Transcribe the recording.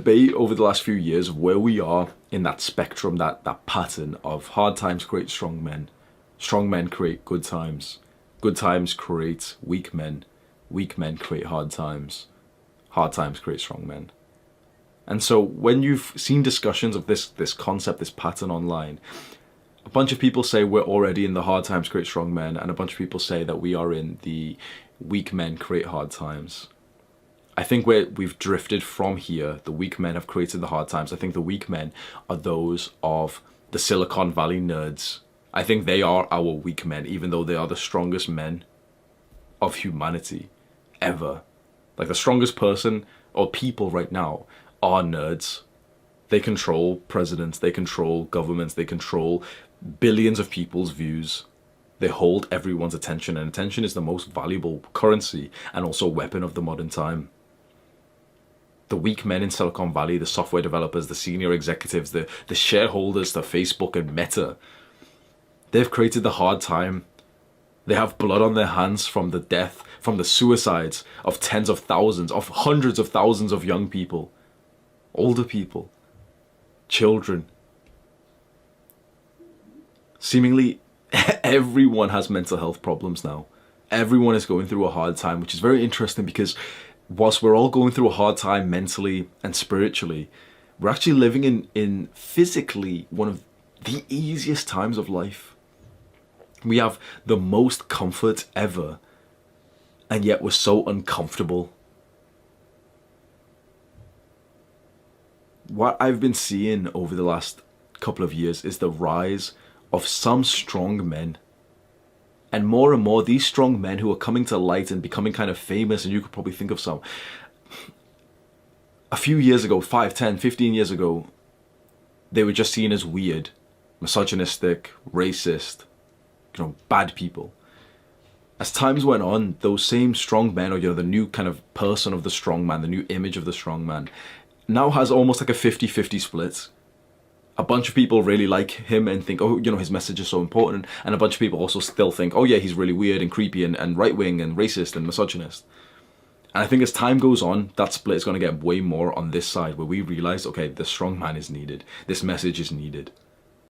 debate over the last few years of where we are in that spectrum, that pattern of hard times create strong men create good times create weak men create hard times create strong men. And so when you've seen discussions of this concept, this pattern online, a bunch of people say we're already in the hard times create strong men, and a bunch of people say that we are in the weak men create hard times. I think we've drifted from here. The weak men have created the hard times. I think the weak men are those of the Silicon Valley nerds. I think they are our weak men, even though they are the strongest men of humanity ever. Like, the strongest person or people right now are nerds. They control presidents, they control governments, they control billions of people's views. They hold everyone's attention, and attention is the most valuable currency and also weapon of the modern time. The weak men in Silicon Valley, the software developers, the senior executives, the shareholders to Facebook and Meta, they've created the hard time. They have blood on their hands from the death, from the suicides of tens of thousands, of hundreds of thousands of young people, older people, children. Seemingly everyone has mental health problems now. Everyone is going through a hard time, which is very interesting because whilst we're all going through a hard time mentally and spiritually, we're actually living in physically one of the easiest times of life. We have the most comfort ever, and yet we're so uncomfortable. What I've been seeing over the last couple of years is the rise of some strong men. And more, these strong men who are coming to light and becoming kind of famous, and you could probably think of some. A few years ago, 5, 10, 15 years ago, they were just seen as weird, misogynistic, racist, bad people. As times went on, those same strong men, or the new kind of person of the strong man, the new image of the strong man, now has almost like a 50-50 split. A bunch of people really like him and think, oh, his message is so important. And a bunch of people also still think, oh yeah, he's really weird and creepy and right-wing and racist and misogynist. And I think as time goes on, that split is going to get way more on this side, where we realize, okay, the strong man is needed. This message is needed.